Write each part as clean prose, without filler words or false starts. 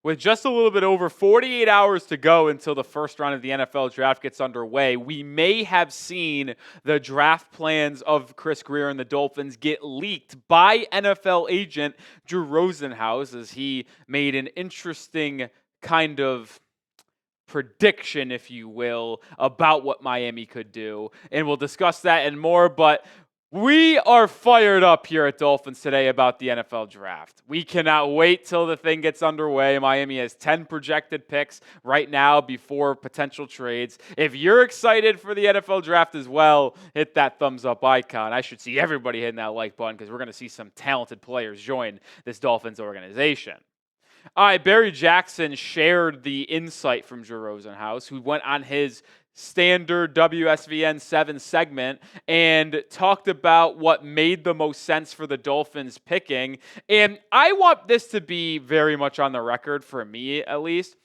With just a little bit over 48 hours to go until the first round of the NFL draft gets underway, we may have seen the draft plans of Chris Grier and the Dolphins get leaked by NFL agent Drew Rosenhaus as he made an interesting kind of prediction, if you will, about what Miami could do. And we'll discuss that and more, but we are fired up here at Dolphins Today about the NFL draft. We cannot wait till the thing gets underway. Miami has 10 projected picks right now before potential trades. If you're excited for the NFL draft as well, hit that thumbs up icon. I should see everybody hitting that like button because we're going to see some talented players join this Dolphins organization. All right, Barry Jackson shared the insight from Drew Rosenhaus, who went on his standard WSVN 7 segment and talked about what made the most sense for the Dolphins picking. And I want this to be very much on the record, for me at least.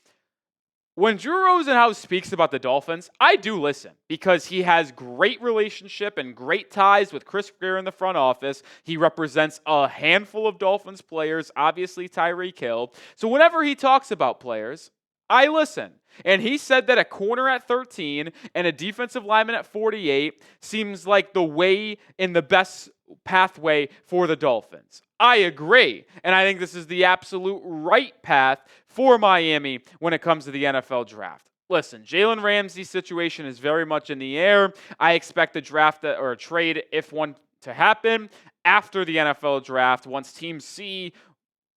When Drew Rosenhaus speaks about the Dolphins, I do listen because he has great relationship and great ties with Chris Grier in the front office. He represents a handful of Dolphins players, obviously Tyreek Hill. So whenever he talks about players, I listen. And he said that a corner at 13 and a defensive lineman at 48 seems like the way in the best pathway for the Dolphins. I agree. And I think this is the absolute right path for Miami when it comes to the NFL draft. Listen, Jalen Ramsey's situation is very much in the air. I expect a draft or a trade, if one, to happen after the NFL draft once teams see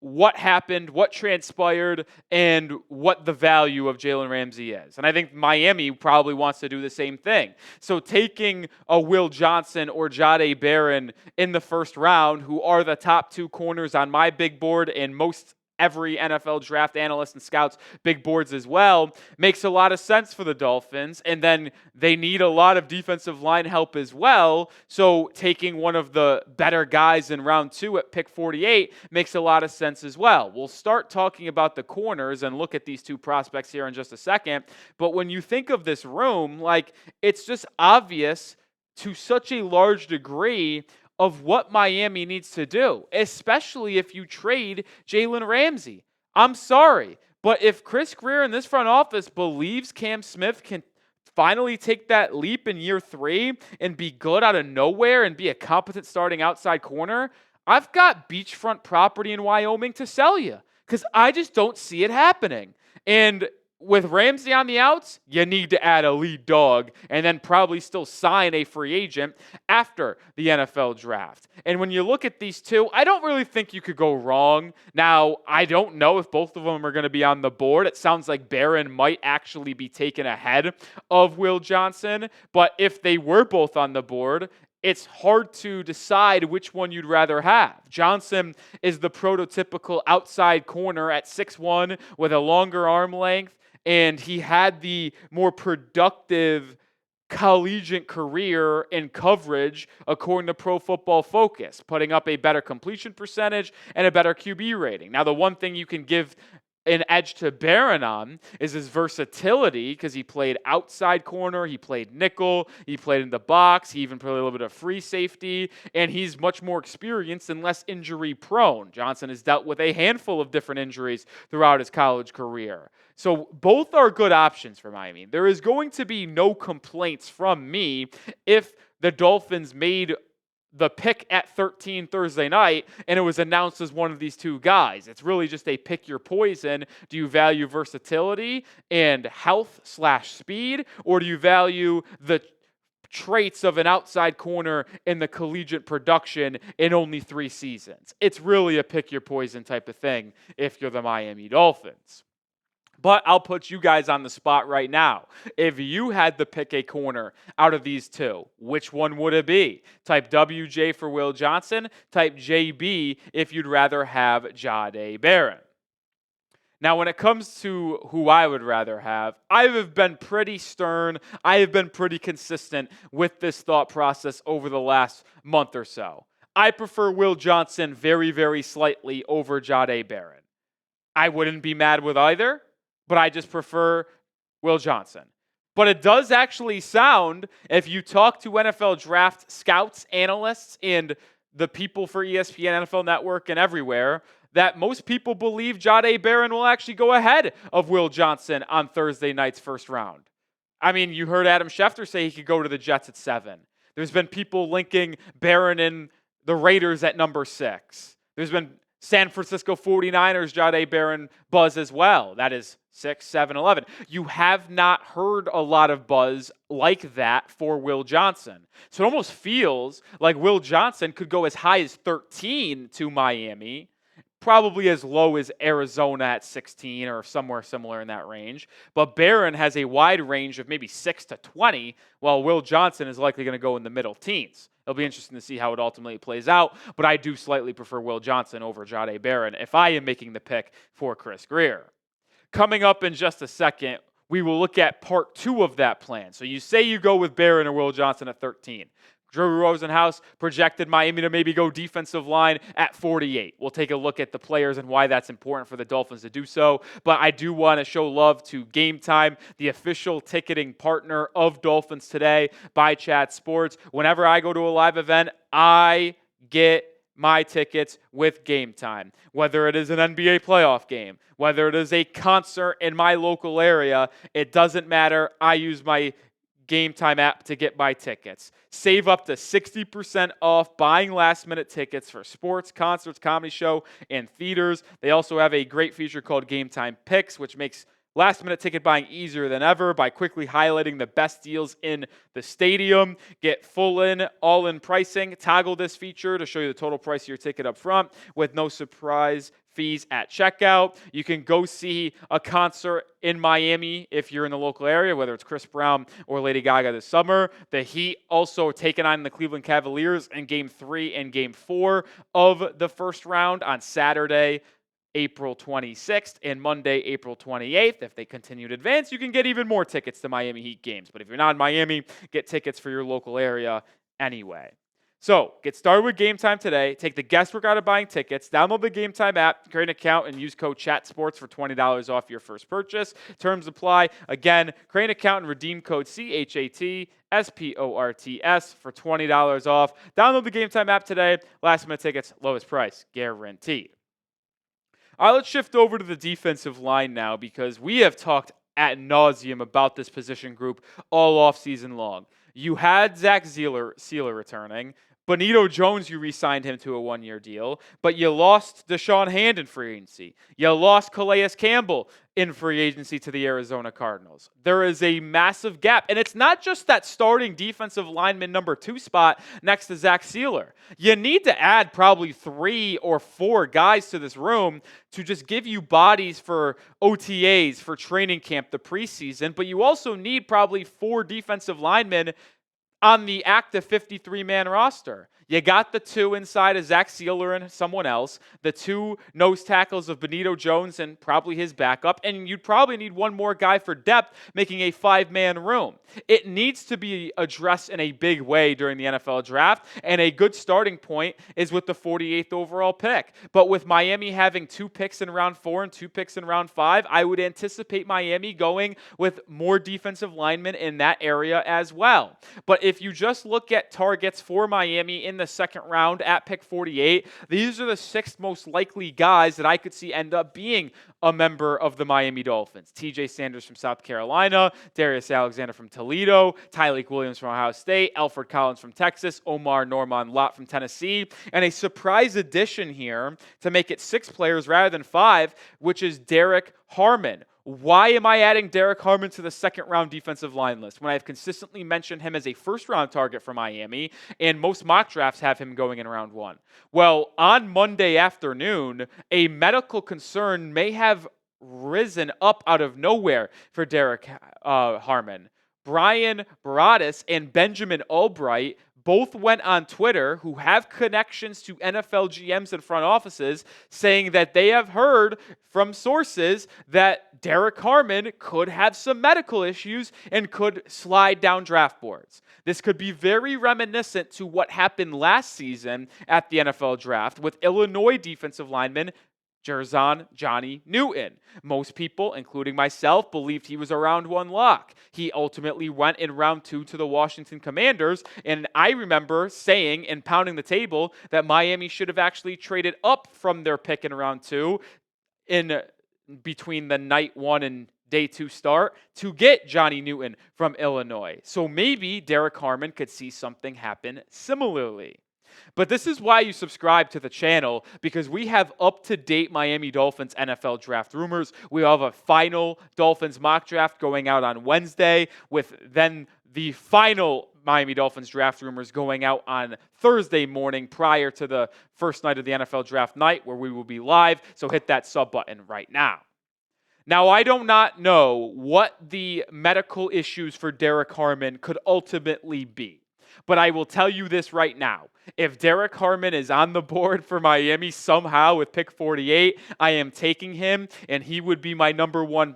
what happened, what transpired, and what the value of Jalen Ramsey is. And I think Miami probably wants to do the same thing. So taking a Will Johnson or Jahdae Barron in the first round, who are the top two corners on my big board and most every NFL draft analyst and scouts big boards as well, makes a lot of sense for the Dolphins. And then they need a lot of defensive line help as well. So taking one of the better guys in round 2 at pick 48 makes a lot of sense as well. We'll start talking about the corners and look at these two prospects here in just a second. But when you think of this room, it's just obvious to such a large degree of what Miami needs to do, especially if you trade Jalen Ramsey. I'm sorry, but if Chris Grier in this front office believes Cam Smith can finally take that leap in year 3 and be good out of nowhere and be a competent starting outside corner, I've got beachfront property in Wyoming to sell you because I just don't see it happening. And with Ramsey on the outs, you need to add a lead dog and then probably still sign a free agent after the NFL draft. And when you look at these two, I don't really think you could go wrong. Now, I don't know if both of them are going to be on the board. It sounds like Barron might actually be taken ahead of Will Johnson. But if they were both on the board, it's hard to decide which one you'd rather have. Johnson is the prototypical outside corner at 6'1" with a longer arm length. And he had the more productive collegiate career in coverage, according to Pro Football Focus, putting up a better completion percentage and a better QB rating. Now, the one thing you can give an edge to Barron on is his versatility because he played outside corner, he played nickel, he played in the box, he even played a little bit of free safety, and he's much more experienced and less injury prone. Johnson has dealt with a handful of different injuries throughout his college career. So both are good options for Miami. There is going to be no complaints from me if the Dolphins made the pick at 13 Thursday night and it was announced as one of these two guys. It's really just a pick your poison. Do you value versatility and health/speed, or do you value the traits of an outside corner in the collegiate production in only 3 seasons? It's really a pick your poison type of thing if you're the Miami Dolphins. But I'll put you guys on the spot right now. If you had to pick a corner out of these two, which one would it be? Type WJ for Will Johnson, type JB if you'd rather have Jahdae Barron. Now, when it comes to who I would rather have, I have been pretty stern. I have been pretty consistent with this thought process over the last month or so. I prefer Will Johnson very, very slightly over Jahdae Barron. I wouldn't be mad with either, but I just prefer Will Johnson. But it does actually sound, if you talk to NFL draft scouts, analysts, and the people for ESPN, NFL Network, and everywhere, that most people believe Jahdae Barron will actually go ahead of Will Johnson on Thursday night's first round. I mean, you heard Adam Schefter say he could go to the Jets at 7. There's been people linking Barron and the Raiders at number 6. There's been San Francisco 49ers, Jahdae Barron buzz as well. That is 6, 7, 11. You have not heard a lot of buzz like that for Will Johnson. So it almost feels like Will Johnson could go as high as 13 to Miami, probably as low as Arizona at 16 or somewhere similar in that range. But Barron has a wide range of maybe 6 to 20, while Will Johnson is likely going to go in the middle teens. It'll be interesting to see how it ultimately plays out, but I do slightly prefer Will Johnson over Jahdae Barron if I am making the pick for Chris Grier. Coming up in just a second, we will look at part 2 of that plan. So you say you go with Barron or Will Johnson at 13. Drew Rosenhaus projected Miami to maybe go defensive line at 48. We'll take a look at the players and why that's important for the Dolphins to do so. But I do want to show love to GameTime, the official ticketing partner of Dolphins Today by Chat Sports. Whenever I go to a live event, I get my tickets with GameTime. Whether it is an NBA playoff game, whether it is a concert in my local area, it doesn't matter. I use my GameTime app to get my tickets. Save up to 60% off buying last-minute tickets for sports, concerts, comedy show, and theaters. They also have a great feature called GameTime Picks, which makes last-minute ticket buying easier than ever by quickly highlighting the best deals in the stadium. Get full-in, all-in pricing. Toggle this feature to show you the total price of your ticket up front with no surprise fees at checkout. You can go see a concert in Miami if you're in the local area, whether it's Chris Brown or Lady Gaga this summer. The Heat also taking on the Cleveland Cavaliers in Game 3 and Game 4 of the first round on Saturday, April 26th, and Monday, April 28th. If they continue to advance, you can get even more tickets to Miami Heat games. But if you're not in Miami, get tickets for your local area anyway. So, get started with GameTime today. Take the guesswork out of buying tickets. Download the GameTime app, create an account, and use code CHATSPORTS for $20 off your first purchase. Terms apply. Again, create an account and redeem code CHATSPORTS for $20 off. Download the GameTime app today. Last minute tickets, lowest price, guaranteed. All right, let's shift over to the defensive line now because we have talked ad nauseum about this position group all offseason long. You had Zach Sealer returning. Benito Jones, you re-signed him to a 1-year deal, but you lost Deshaun Hand in free agency. You lost Calais Campbell in free agency to the Arizona Cardinals. There is a massive gap, and it's not just that starting defensive lineman number 2 spot next to Zach Sealer. You need to add probably 3 or 4 guys to this room to just give you bodies for OTAs, for training camp, the preseason, but you also need probably 4 defensive linemen on the active 53-man roster. You got the 2 inside of Zach Sealer and someone else, the 2 nose tackles of Benito Jones and probably his backup, and you'd probably need 1 more guy for depth, making a 5-man room. It needs to be addressed in a big way during the NFL draft, and a good starting point is with the 48th overall pick. But with Miami having 2 picks in round 4 and 2 picks in round 5, I would anticipate Miami going with more defensive linemen in that area as well. But if you just look at targets for Miami in the second round at pick 48, these are the 6 most likely guys that I could see end up being a member of the Miami Dolphins. TJ Sanders from South Carolina, Darius Alexander from Toledo, Tyleik Williams from Ohio State, Alfred Collins from Texas, Omar Norman-Lott from Tennessee, and a surprise addition here to make it 6 players rather than 5, which is Derek Harmon. Why am I adding Derek Harmon to the second-round defensive line list when I've consistently mentioned him as a first-round target for Miami, and most mock drafts have him going in round 1? Well, on Monday afternoon, a medical concern may have risen up out of nowhere for Derek Harmon. Brian Baradas and Benjamin Albright both went on Twitter, who have connections to NFL GMs and front offices, saying that they have heard from sources that Derek Harmon could have some medical issues and could slide down draft boards. This could be very reminiscent to what happened last season at the NFL draft with Illinois defensive lineman Jerzon Johnny Newton. Most people, including myself, believed he was a round 1 lock. He ultimately went in round 2 to the Washington Commanders, and I remember saying and pounding the table that Miami should have actually traded up from their pick in round 2 in between the night 1 and day 2 start to get Johnny Newton from Illinois. So maybe Derek Harmon could see something happen similarly. But this is why you subscribe to the channel, because we have up-to-date Miami Dolphins NFL draft rumors. We have a final Dolphins mock draft going out on Wednesday, with then the final Miami Dolphins draft rumors going out on Thursday morning prior to the first night of the NFL draft night, where we will be live. So hit that sub button right now. Now, I do not know what the medical issues for Derek Harmon could ultimately be. But I will tell you this right now. If Derek Harmon is on the board for Miami somehow with pick 48, I am taking him, and he would be my number 1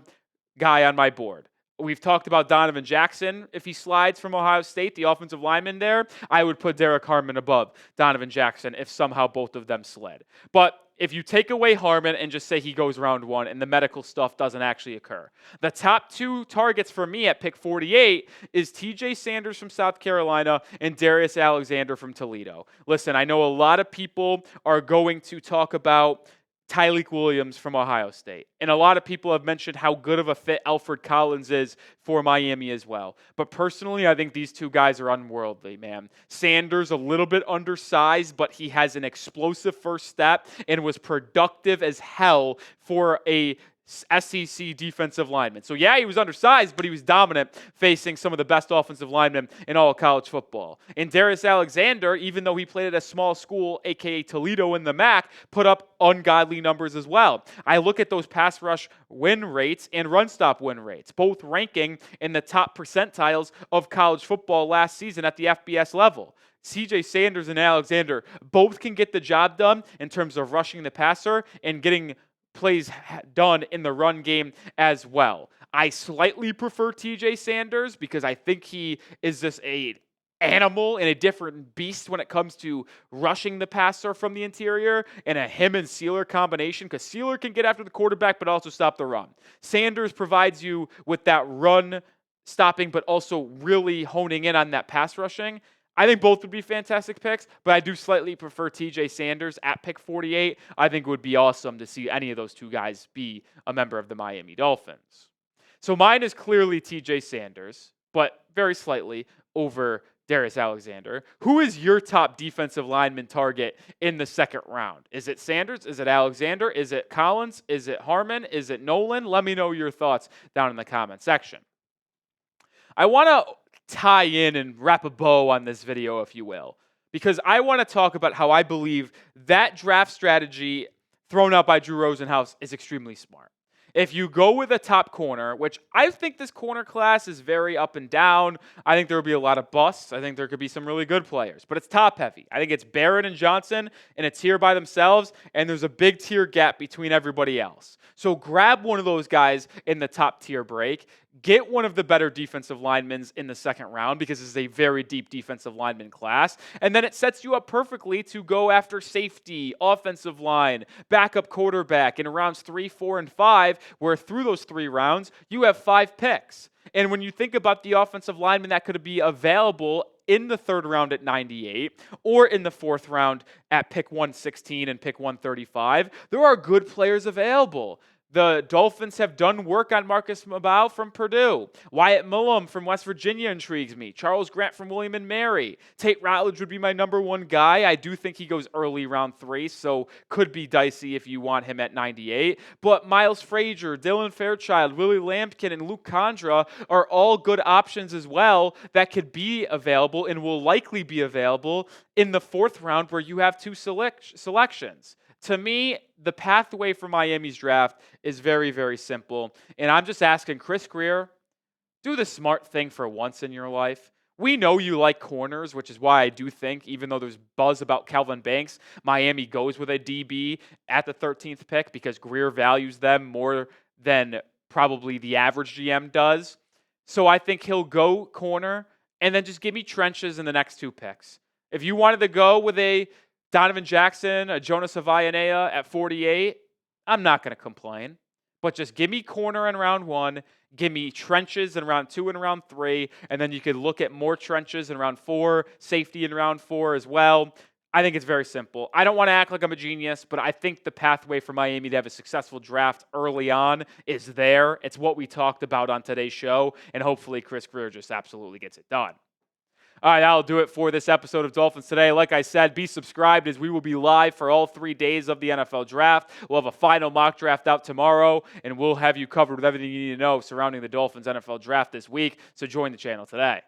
guy on my board. We've talked about Donovan Jackson. If he slides from Ohio State, the offensive lineman there, I would put Derek Harmon above Donovan Jackson if somehow both of them slid. But if you take away Harmon and just say he goes round 1 and the medical stuff doesn't actually occur, the top 2 targets for me at pick 48 is TJ Sanders from South Carolina and Darius Alexander from Toledo. Listen, I know a lot of people are going to talk about Tyleik Williams from Ohio State. And a lot of people have mentioned how good of a fit Alfred Collins is for Miami as well. But personally, I think these 2 guys are unworldly, man. Sanders, a little bit undersized, but he has an explosive first step and was productive as hell for a SEC defensive lineman. So yeah, he was undersized, but he was dominant facing some of the best offensive linemen in all of college football. And Darius Alexander, even though he played at a small school, aka Toledo in the MAC, put up ungodly numbers as well. I look at those pass rush win rates and run stop win rates, both ranking in the top percentiles of college football last season at the FBS level. CJ Sanders and Alexander both can get the job done in terms of rushing the passer and getting plays done in the run game as well. I slightly prefer TJ Sanders because I think he is just an animal and a different beast when it comes to rushing the passer from the interior, and a him and Sealer combination, because Sealer can get after the quarterback but also stop the run. Sanders provides you with that run stopping but also really honing in on that pass rushing. I think both would be fantastic picks, but I do slightly prefer TJ Sanders at pick 48. I think it would be awesome to see any of those 2 guys be a member of the Miami Dolphins. So mine is clearly TJ Sanders, but very slightly over Darius Alexander. Who is your top defensive lineman target in the 2nd round? Is it Sanders? Is it Alexander? Is it Collins? Is it Harmon? Is it Nolan? Let me know your thoughts down in the comment section. I want to tie in and wrap a bow on this video, if you will, because I want to talk about how I believe that draft strategy thrown out by Drew Rosenhaus is extremely smart. If you go with a top corner, which I think this corner class is very up and down, I think there will be a lot of busts. I think there could be some really good players, but it's top heavy. I think it's Barron and Johnson in a tier by themselves, and there's a big tier gap between everybody else. So grab one of those guys in the top tier break. Get one of the better defensive linemen in the 2nd round, because this is a very deep defensive lineman class. And then it sets you up perfectly to go after safety, offensive line, backup quarterback in rounds 3, 4, and 5, where through those 3 rounds, you have 5 picks. And when you think about the offensive lineman that could be available in the 3rd round at 98 or in the 4th round at pick 116 and pick 135, there are good players available. The Dolphins have done work on Marcus Mabau from Purdue. Wyatt Millum from West Virginia intrigues me. Charles Grant from William & Mary. Tate Ratledge would be my number 1 guy. I do think he goes early round 3, so could be dicey if you want him at 98. But Miles Frazier, Dylan Fairchild, Willie Lampkin, and Luke Condra are all good options as well that could be available and will likely be available in the 4th round, where you have 2 selections. To me, the pathway for Miami's draft is very, very simple. And I'm just asking Chris Grier, do the smart thing for once in your life. We know you like corners, which is why I do think, even though there's buzz about Kelvin Banks, Miami goes with a DB at the 13th pick because Grier values them more than probably the average GM does. So I think he'll go corner and then just give me trenches in the next 2 picks. If you wanted to go with a Donovan Jackson, a Jonas Avayanea at 48, I'm not going to complain. But just give me corner in round 1, give me trenches in round 2 and round 3, and then you could look at more trenches in round 4, safety in round 4 as well. I think it's very simple. I don't want to act like I'm a genius, but I think the pathway for Miami to have a successful draft early on is there. It's what we talked about on today's show, and hopefully Chris Grier just absolutely gets it done. All right, that'll do it for this episode of Dolphins Today. Like I said, be subscribed as we will be live for all 3 days of the NFL Draft. We'll have a final mock draft out tomorrow, and we'll have you covered with everything you need to know surrounding the Dolphins NFL Draft this week. So join the channel today.